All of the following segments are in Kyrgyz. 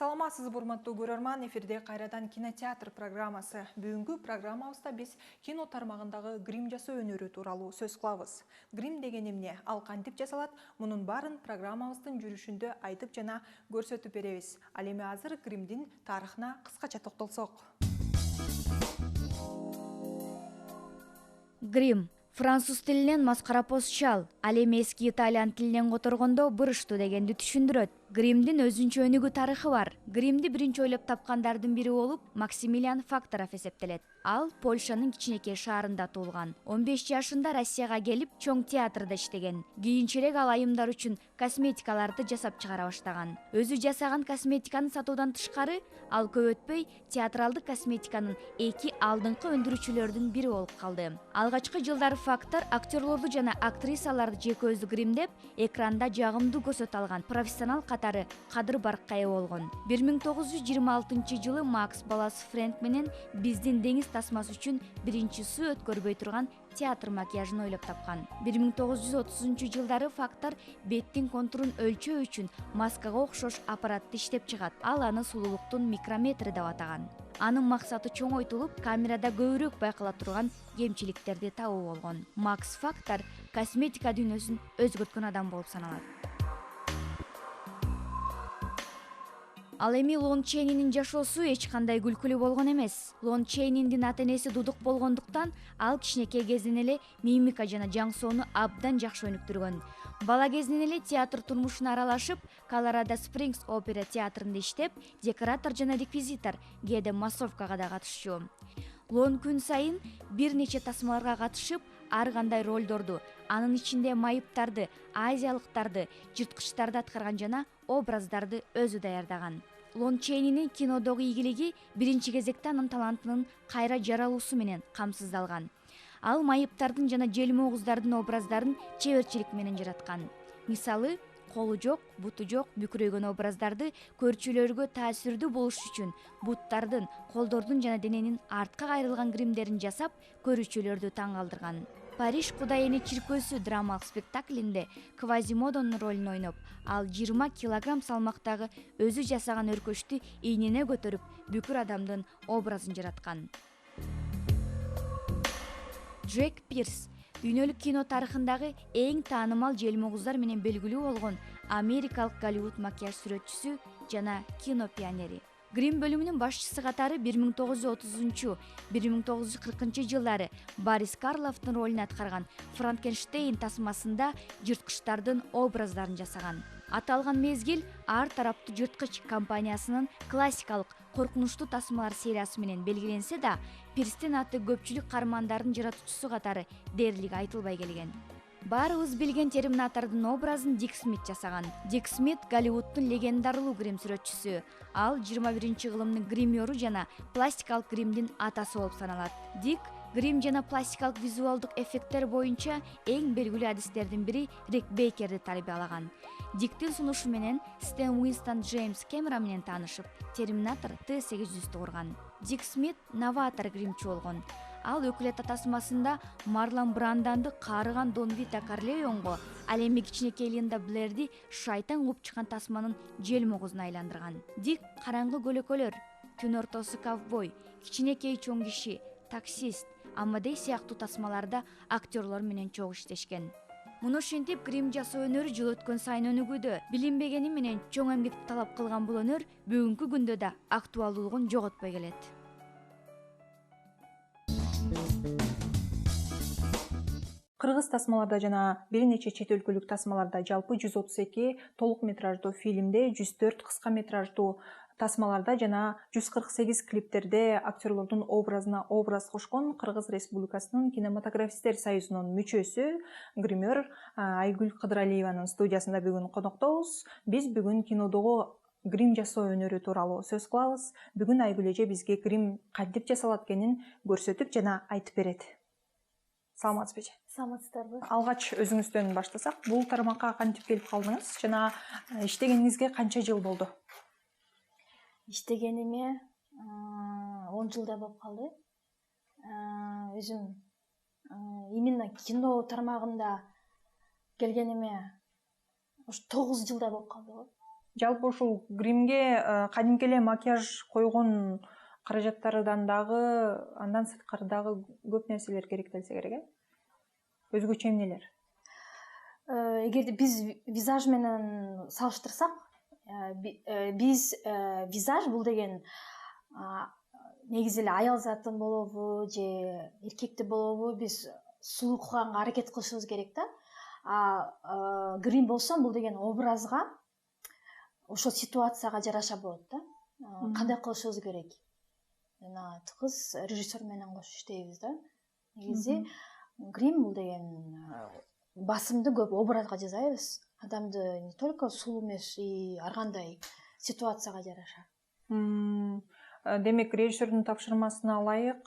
Саламатсыз урматтуу көрөрман, эфирде кайрадан кинотеатр программасы. Бүгүнкү программабызда биз кино тармагындагы грим жасоо өнөрү тууралуу сөз кылабыз. Грим деген эмне? Ал кантип жасалат? Мунун баарын программабыздын жүрүшүндө айтып жана көрсөтүп беребиз. Ал эми азыр гримдин тарыхына кыскача токтолсок. Грим француз тилинен маскарапоз шал, ал эми эски итальян тилинен которгондо буруштуу дегенди түшүндүрөт. Гримдин өзүнчө өнүгүү тарыхы бар. Гримди биринчи ойлоп тапкандардын бири болуп Максимилиан Факторов эсептелет. Ал Польшанын кичинекей шаарында туулган. 15 жашында Россияга келип, чоң театрда иштеген. Кийинчерээк ал айымдар үчүн косметикаларды жасап чыгара баштаган. Өзү жасаган косметиканы сатуудан тышкары, ал көп өтпөй театралдык косметиканын эки алдыңкы өндүрүүчүлөрдүн бири болуп калды. Алгачкы жылдары Фактор актерлорду жана актрисаларды жеке өзү гримдеп, экранда жагымдуу көрсөтө алган профессионал катары кадыр баркка ээ болгон. 1926 Макс баласы Фрэнк менен биздин деңиз тасмасы үчүн биринчи суу өткөрбөй турган театр макияжын ойлоп тапкан. 1930 Фактор беттин контурун өлчөө үчүн маскага окшош аппаратты иштеп чыгат. Ал аны сулуулуктун микрометри деп атаган. Анын максаты чоңойтулуп, камерада көбүрөөк байкала турган кемчиликтерди табуу болгон. Макс Фактор косметика дүйнөсүн өзгөрткөн адам болуп саналат. Ал эми Лон Чейнинин жашоосу эч кандай күлкүлүү болгон эмес. Лон Чейниндин ата-энеси дудук болгондуктан ал кичинекей кезинен эле мимика жана жаңсоону абдан жакшы өнүктүргөн. Бала кезинен эле театр турмушуна аралашып, Колорадо Спрингс опера театрында иштеп, декоратор жана реквизитор, кээде массовкага да катышчу. Лон күн сайын бир нече тасмаларга катышып, ар кандай ролдорду, анын ичинде майыптарды, азиялыктарды, жырткычтарды аткарган жана образдарды өзү даярдаган. Лон Чейнинин кинодогу ийгилиги биринчи кезекте анын талантынын кайра жаралуусу менен камсыздалган. Ал майыптардын жана желмооздардын образдарын чеберчилик менен жараткан. Мисалы, колу жок, буту жок, бүкүрөйгөн образдарды көрүүчүлөргө таасирдүү болуш үчүн буттардын, колдордун жана дененин артка кайрылган гримдерин жасап, көрүүчүлөрдү таң калтырган. Париж Кудай эне чиркөөсү драмалык спектаклинде Квазимодонун ролун ойноп, ал 20 килограмм салмактагы өзү жасаган өркөчтү ийнине көтөрүп, бүкүр адамдын образын жараткан. Джек Пирс дүйнөлүк кино тарыхындагы эң таанымал желмооздар менен белгилүү болгон америкалык Голливуд макияж сүрөтчүсү жана кино пионери. Грим бөлүмүнүн башчысы катары 1930-1940 жылдары Борис Карлофтун ролун аткарган Франкенштейн тасмасында жырткычтардын образдарын жасаган. Аталган мезгил ар тараптуу жырткыч компаниясынын классикалык коркунучтуу тасмалар сериясы менен белгиленсе да, Пирстин аты көпчүлүк каармандардын жаратуучусу катары дээрлиги айтылбай келген. Баарыбыз билген Терминатордун образын Дик Смит жасаган. Дик Смит Голливуддун легендарлуу грим сүрөтчүсү. Ал 21-кылымдын гримеру жана пластикалык гримдин атасы болуп саналат. Дик грим жана пластикалык визуалдык эффекттер боюнча эң белгилүү адистердин бири Рик Бейкерди тарбиялаган. Диктин сунушу менен Стэн Уинстон Джеймс Кэмерон менен таанышып, Терминатор Т-800 курган. Дик Смит новатор гримчи болгон. Ал өкүлөт тасмасында Марлон Бранданды каарыган Дон Вито Корлеонго, ал эми кичинекей Линда Блэрди шайтан кууп чыккан тасманын желмоозуна айландырган. Дик караңгы көлөкөлөр, түн ортосу ковбой, кичинекей чоң киши, таксист, Амадей сыяктуу тасмаларда актерлор менен чогуу иштешкен. Муну ушинтип грим жасоо өнөрү жыл өткөн сайын өнүгүүдө. Билинбегени менен чоң эмгекти талап кылган бул өнөр бүгүнкү күндө да актуалдуулугун жоготпой келет. Кыргыз тасмаларда жана бир нече чет өлкөлүк тасмаларда жалпы 132 толук метраждуу фильмде, 104 кыска метраждуу тасмаларда жана 148 клиптерде актерлордун образына образ кошкон Кыргыз Республикасынын кинематографисттер союзунун мүчөсү, гример Айгүл Кыдыралиеванын студиясында бүгүн коноктобуз. Биз бүгүн кинодогу грим жасоо өнөрү тууралуу сөз кылабыз. Бүгүн Айгүл эже бизге грим кантип жасалат экенин көрсөтүп жана айтып берет. Саламатсызбы эже? Саламатсыздарбы? Алгач өзүңүздөн баштасак, бул тармакка кантип келип калдыңыз жана иштегениңизге канча жыл болду? Иштегениме 10 жылдай болуп калды. Өзүм именно кино тармагында келгениме ушу 9 жылдай болуп калды го. Жалпы ушул гримге кадимки эле макияж койгон каражаттардан дагы андан сырткары дагы көп нерселер керектелсе керек, өзгөчө эмнелер? Эгерде биз визаж менен салыштырсак, биз визаж бул деген негизи эле аял затын болобу же эркекти болобу биз сулуу кылганга аракет кылышыбыз керек да. Грим болсо бул деген образга, ошол ситуацияга жараша болот да. Кандай кылышыбыз керек? Жана тыгыз режиссер менен кошо иштейбиз да. Негизи грим бул деген басымды көп образга жасайбыз. Адамды не только сулуу эмес, и ар кандай ситуацияга жараша. Демек, режиссердун тапшырмасына ылайык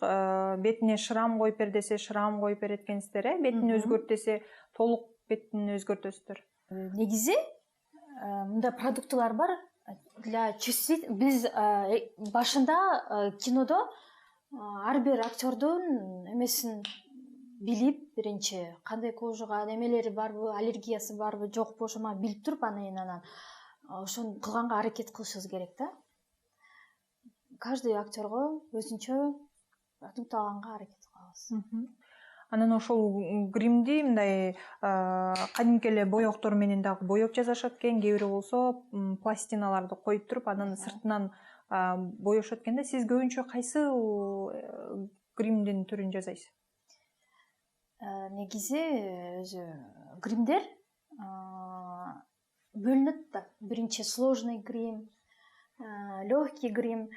бетине шрам коюп бер десе шрам коюп берет экенсиздер, бетин өзгөрт десе толук бетин өзгөртөсүздөр. Негизи мындай продуктылар бар для чувствительных. Биз башында кинодо ар бир актердун эмесин билип, биринчи кандай кожага немелери барбы, аллергиясы барбы, жокпу, ошону билип туруп анан ошону кылганга аракет кылышыбыз керек да. Каждый актерго өзүнчө продукт алганга аракет кылабыз. Анан ошол гримди мындай кадимки эле боектор менен дагы боеп жасашат экен, кээ бири болсо пластиналарды коюп туруп анан сыртынан боешот экен да. Сиз көбүнчө кайсы гримдин түрүн жасайсыз? Негизи өзү гримдер бөлүнөт да. Биринчи сложный грим, легкий грим,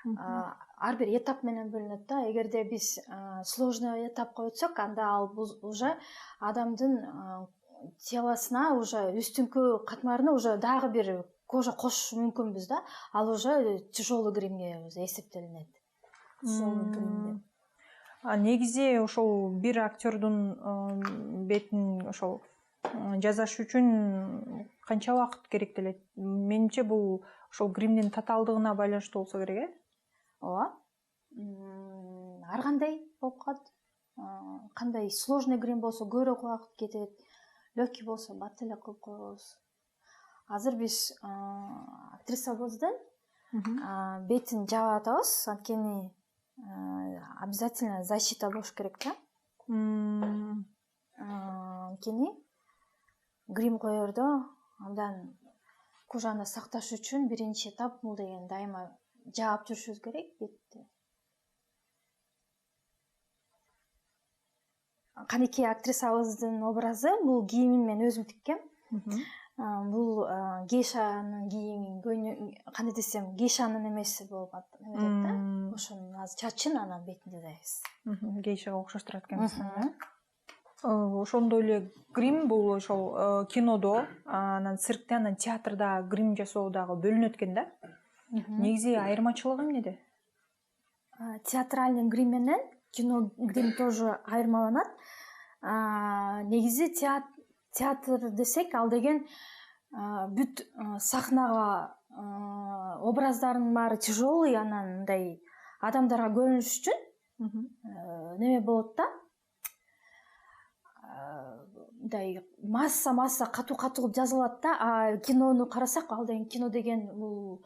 ар бир этап менен бөлүнөт да. Эгерде биз сложный этапка өтсөк, анда ал уже адамдын телосуна, уже үстүңкү катмарына уже дагы бир кожа кошуш мүмкүнбүз да. Ал уже тяжелый гримге эсептелинет. Тяжелый грим. Негизи ошол бир актердун бетин ошол жасаш үчүн канча убакыт керектелет? Менимче бул ошол гримдин татаалдыгына байланыштуу болсо керек, Ооба. Ар кандай болуп калат. Кандай сложный грим болсо көбүрөөк убакыт кетет, легкий болсо бат эле кылып коебуз. Азыр биз актрисабыздын бетин жаап атабыз, анткени обязательно защита болуш керек да. Анткени грим коердо андан кожаны сакташ үчүн биринчи этап бул деген дайыма жаап жүрүшүбүз керек бетти. Канеки актрисабыздын образы бул кийимин мен өзүм тиккем. Бул гейшанын кийими, кандай десем, гейшанын эмеси болуп атат да. Ошонун азыр чачын анан бетин жасайбыз. Гейшага окшоштурат экенбиз. Ошондой эле грим бул ошол кинодо, анан циркте, анан театрда грим жасоо дагы бөлүнөт экен да. Негизи айырмачылыгы эмнеде? Театральный грим менен кино грим тоже айырмаланат. Негизи театр десек, ал деген бүт сахнага образдардын баары тяжелый, анан мындай адамдарга көрүнүш үчүн неме болот да. Мындай масса катуу кылып жазылат да. Кинону карасак, ал деген кино деген бул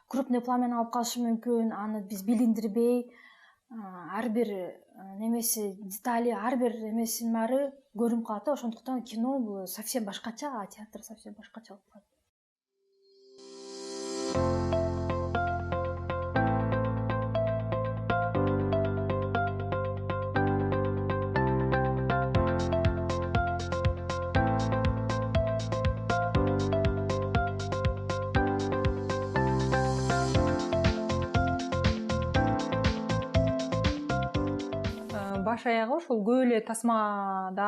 крупный план менен алып калышы мүмкүн. Аны биз билиндирбей, ар бир немеси, детали, ар бир эмесинин баары көрүнүп калат да. Ошондуктан кино бул совсем башкача, а театр совсем башкача болуп калат. Баш аягы ошол көп эле тасмада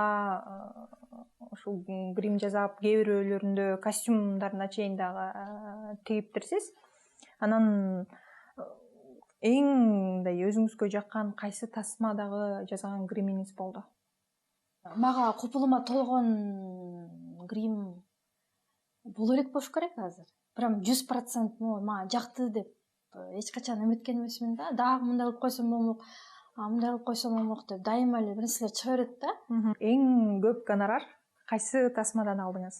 ошол грим жасап, кээ бирөөлөрүндө костюмдарына чейин дагы тигиптирсиз. Анан эң мындай өзүңүзгө жаккан кайсы тасмадагы жасаган гримиңиз болду? Мага купулума толгон грим боло элек болуш керек азыр. Прям 100% мага жакты деп эч качан үмүткөн эмесмин да. Дагы мындай кылып койсом болмок, мындай кылып койсом болмок деп дайыма эле бир нерселер чыга берет да. Эң көп гонорар кайсы тасмадан алдыңыз?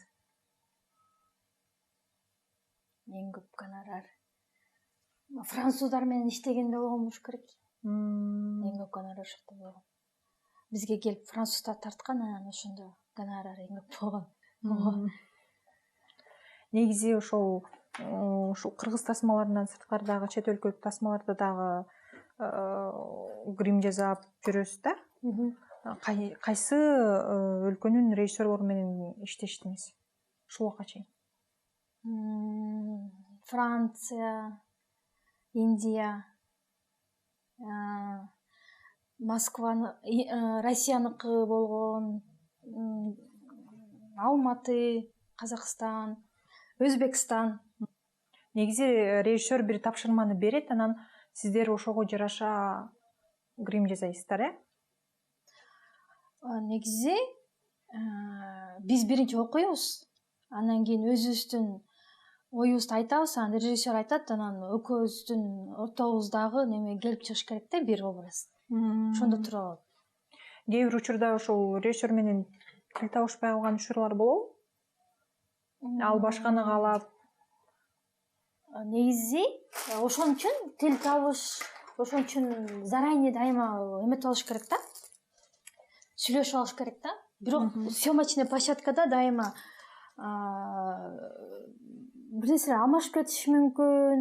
эң көп гонорар. Француздар менен иштегенде болгон болуш керек. Эң көп гонорар ошокто болгон. Бизге келип француздар тарткан, анан ошондо гонорар эң көп болгон. Негизи ушул кыргыз тасмаларынан сырткары дагы чет өлкөлүк тасмаларда дагы грим жасап жүрөсүз да? Кайсы өлкөнүн режиссерлору менен иштештиңиз ушул убакка чейин? Франция, Индия, Москва, Россияныкы болгон, Алматы, Казакстан, Өзбекстан. Негизи режиссер бир тапшырманы берет, анан сиздер ошого жараша грим жасайсыздар, э? Негизи биз биринчи окуйбуз, анан кийин өзүбүздүн оюбузду айтабыз, анан режиссер айтат, анан экөөбүздүн ортобуздагы неме келип чыгыш керек да, бир образ. Ошондо тура болот. Кээ бир учурда ошол режиссер менен тил табышпай калган учурлар болобу? Ал башканы каалап. Негизи ошон үчүн тил табыш, ошон үчүн заранее дайыма эметип алыш керек да. Сүйлөшүп алыш керек да. Бирок съемочный площадкада дайыма бир нерселер алмашып кетиши мүмкүн,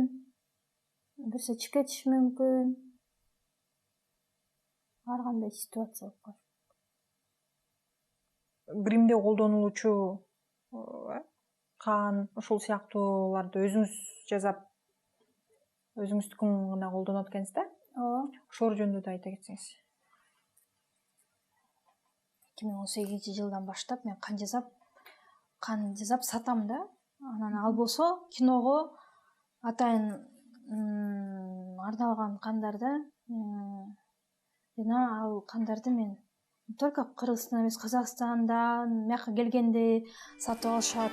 бир нерсе чыгып кетиши мүмкүн. Ар кандай ситуация болуп калат. Гримде колдонулуучу кан, ушул сыяктууларды өзүңүз жасап, өзүңүздүкүн гана колдонот экенсиз да? Ооба. Ошолор жөнүндө да айта кетсеңиз. 2018-жылдан баштап мен кан жасап сатам да. Анан ал болсо киного атайын арналган кандарды, жана ал кандарды мен не только Кыргызстанда эмес, Казакстандан мияка келгенде сатып алышат.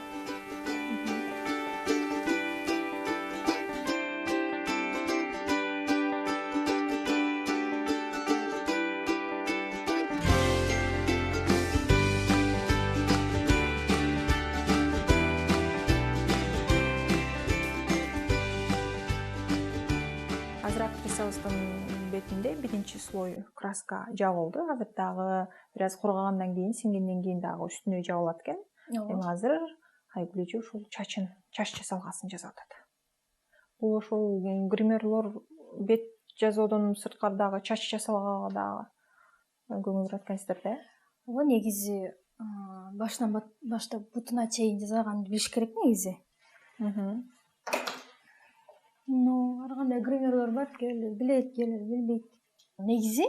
Азыр актрисабыздын бетинде биринчи слой краска жабылды. Азыр дагы бир аз кургагандан кийин, сиңгенден кийин дагы үстүнө жабылат экен. Эми азыр Айгүл эже ушул чач жасалгасын жасап атат. Бул ошол гримерлор бет жасоодон сырткары дагы чач жасалганга дагы көңүл бурат экенсиздер да? Ооба, негизи башынан баштап бутуна чейин жасаганды билиш керек негизи. Ар кандай гримерлор бар, кээ билет, кээ билбейт. Негизи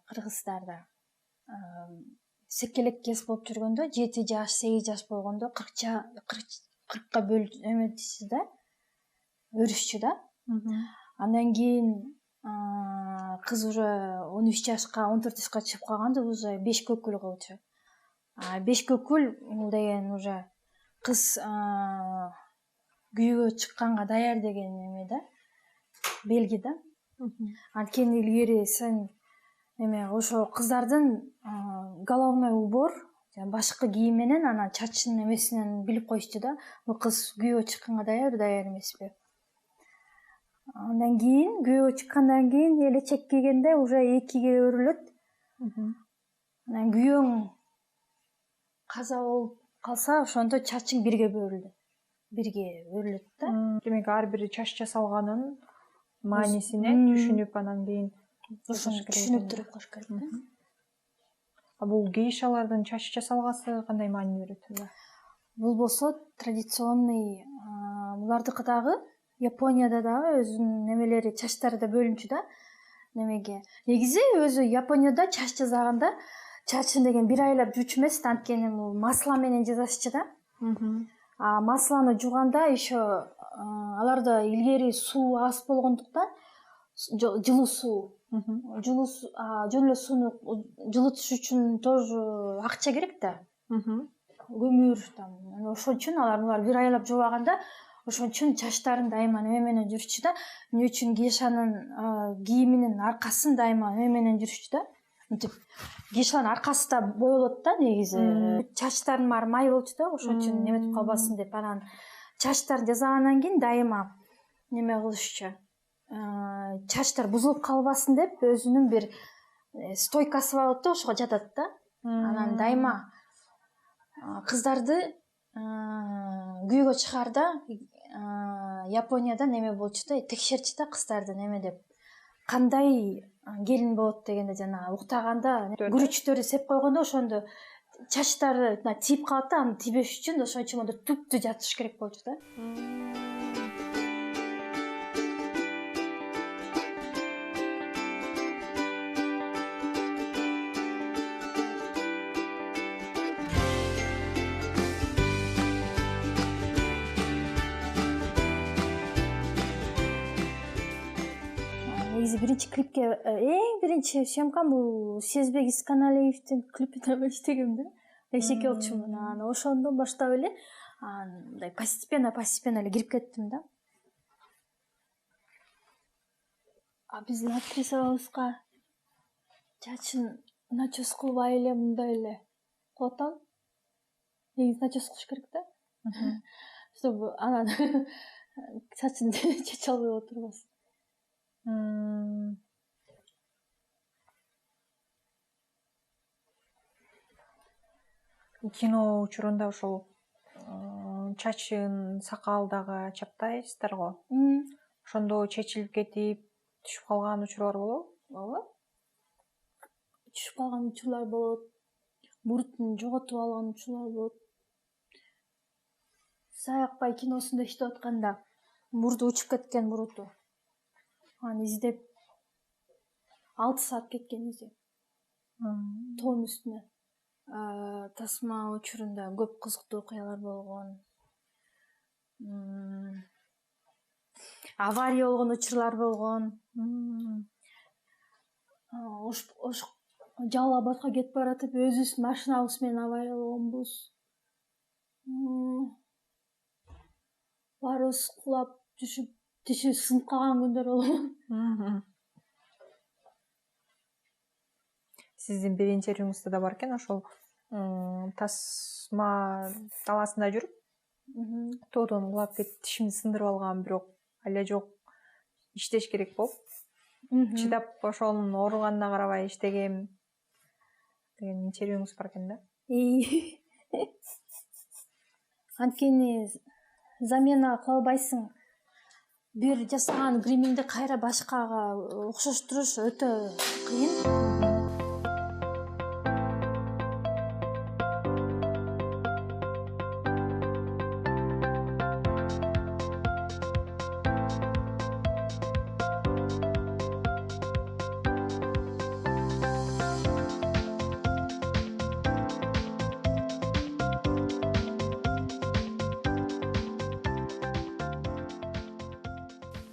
Кыргыздарда секелек кез болуп жүргөндө 7 жаш, 8 жаш болгондо 40ка эметиши да, өрүшчү да. Андан кийин кыз уже 13 жашка, 14 жашка чыгып калганда уже 5 көкүл кылчу. 5 көкүл бул деген уже кыз күйөөгө чыкканга даяр деген эме да, белги да. Анткени илгери сен эме ошо кыздардын головной убор, башкы кийим менен анан чачынын эмесинен билип коюшту да, бул кыз күйөөгө чыкканга даяр эмеспи. Андан кийин күйөөгө чыккандан кийин элечек кийгенде уже 2ге өрүлөт. Анан күйөөң каза болуп калса, ошондо чачың 1ге өрүлөт да. Демек ар бир чач жасалганын маанисине түшүнүп, анан кийин түшүнүктүрүп коюш керек да. Бул гейшалардын чач жасалгасы кандай маани берет? Бул болсо традиционный, булардыкы дагы Японияда дагы өзүнүн немелери, чачтары да бөлүнчү да. Немеге негизи өзү Японияда чач жасаганда чачын деген бир айлап жуучу эмес, анткени бул масла менен жасашчу да. Масланы жуганда еще аларда илгери суу аз болгондуктан жылуу суу, жөн эле сууну жылытыш үчүн тоже акча керек да. Көмүр там. Ошон үчүн алар бир айлап жубаганда, ошон үчүн чачтарын дайыма неме менен жүрчү да. Эмне үчүн гейшанын кийиминин аркасын дайыма неме менен жүрчү да. Мынтип гейшанын аркасы да боелот да негизи. Чачтарын баары май болчу да, ошон үчүн неметип калбасын деп анан чачтарды жасагандан кийин дайыма неме кылышчу, чачтар бузулуп калбасын деп өзүнүн бир стойкасы бар болот да, ошого жатат да. Анан дайыма кыздарды күйгө чыгаарда Японияда неме болчу да, текшерчү да кыздарды неме деп, кандай келин болот дегенде, жана уктаганда күрүчтөрдү сеп койгондо ошондо чачтары тийип калат да, аны тийбеш үчүн ошон үчүн монда түптүү жатыш керек болчу да. Негизи биринчи клипке эң биринчи съемкам бул Сезбек Исканалиевдин клипине иштегем да. Эшеке болчумун. Анан ошондон баштап эле мындай постепенно эле кирип кеттим да. Биздин актрисабызга чачын начес кылбай эле мындай эле кылып атам. Негизи начес кылыш керек да. Чтобы анан чачын чече албай отурбасын. Кино учурунда ошол чачын, сакал дагы чаптайсыздар го. Ошондо чечилип кетип, түшүп калган учурлар болобу? Ооба. Түшүп калган учурлар болот. Мурутун жоготуп алган учурлар болот. Саякбай киносунда иштеп атканда мурду учуп кеткен муруту. Аны издеп 6 саат кеткен издеп. Тоонун үстүнө. Тасма учурунда көп кызыктуу окуялар болгон. Авария болгон учурлар болгон. Ош Жалал Абадка кетип баратып, өзүбүз машинабыз менен авария болгонбуз. Баарыбыз кулап түшүп, тиши сынып калган күндөр болгон. Сиздин бир интервьюңузда да бар экен, ошол тасма талаасында жүрүп, тоодон кулап кетип тишимди сындырып алгам, бирок эле жок, иштеш керек болуп, чыдап ошонун ооруганына карабай иштегем деген интервьюңуз бар экен да. Анткени замена кыла албайсың. Бир жасаган гримиңди кайра башкага окшоштуруш өтө кыйын.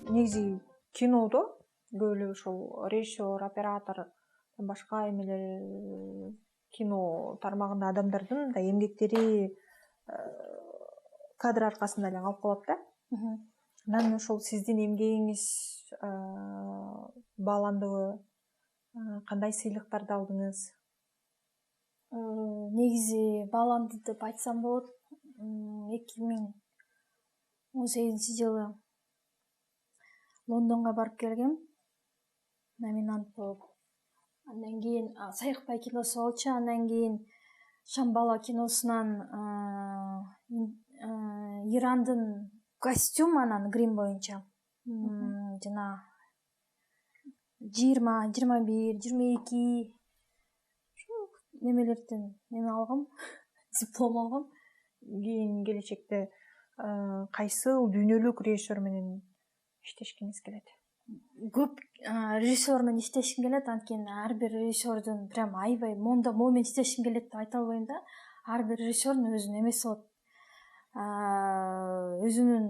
Негизи кинодо көп эле ошол режиссер, оператор, башка эмелер кино тармагында адамдардын да эмгектери кадр аркасында эле калып калат да. Анан ошол сиздин эмгегиңиз бааландыбы? Кандай сыйлыктарды алдыңыз? Негизи бааланды деп айтсам болот. 2018-жылы Лондонго барып келгем, номинант болуп. Андан кийин Саякбай киносу болчу, андан кийин Шамбала киносунан Ирандын костюм анан грим боюнча жана 20, 21, 22 немелерден неме алгам, диплом алгам. Кийин келечекте кайсыл дүйнөлүк режиссер менен иштешкиңиз келет? Көп режиссер менен иштешим келет, анткени ар бир режиссердун прям аябай монда момун иштешим келет деп айта албайм да. Ар бир режиссердун өзүнүн эмеси болот. Өзүнүн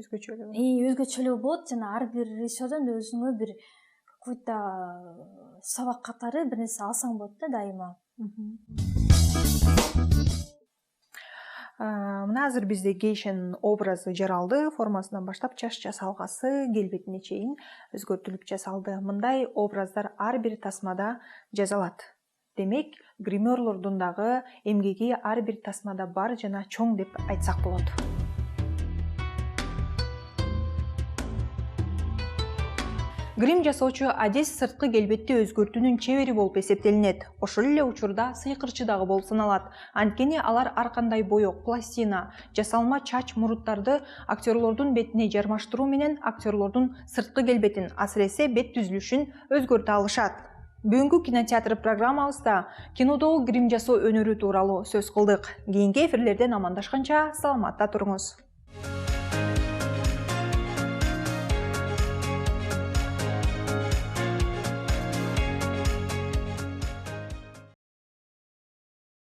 өзгөчөлүгү болот жана ар бир режиссердон өзүңө бир какой-то сабак катары бир нерсе алсаң болот да дайыма. Мына азыр бизде Гейшанын образы жаралды, формасынан баштап чач жасалгасы, келбетине чейин өзгөртүлүп жасалды. Мындай образдар ар бир тасмада жасалат. Демек, гримерлордун дагы эмгеги ар бир тасмада бар жана чоң деп айтсак болот. Грим жасоочу адис сырткы келбетти өзгөртүүнүн чебери болуп эсептелинет. Ошол эле учурда сыйкырчы дагы болуп саналат. Анткени алар ар кандай боек, пластина, жасалма чач, муруттарды актерлордун бетине жармаштыруу менен актерлордун сырткы келбетин, асыресе бет түзүлүшүн өзгөртө алышат. Бүгүнкү кинотеатр программабызда кинодогу грим жасоо өнөрү тууралуу сөз кылдык. Кийинки эфирлерден амандашканча саламатта туруңуз.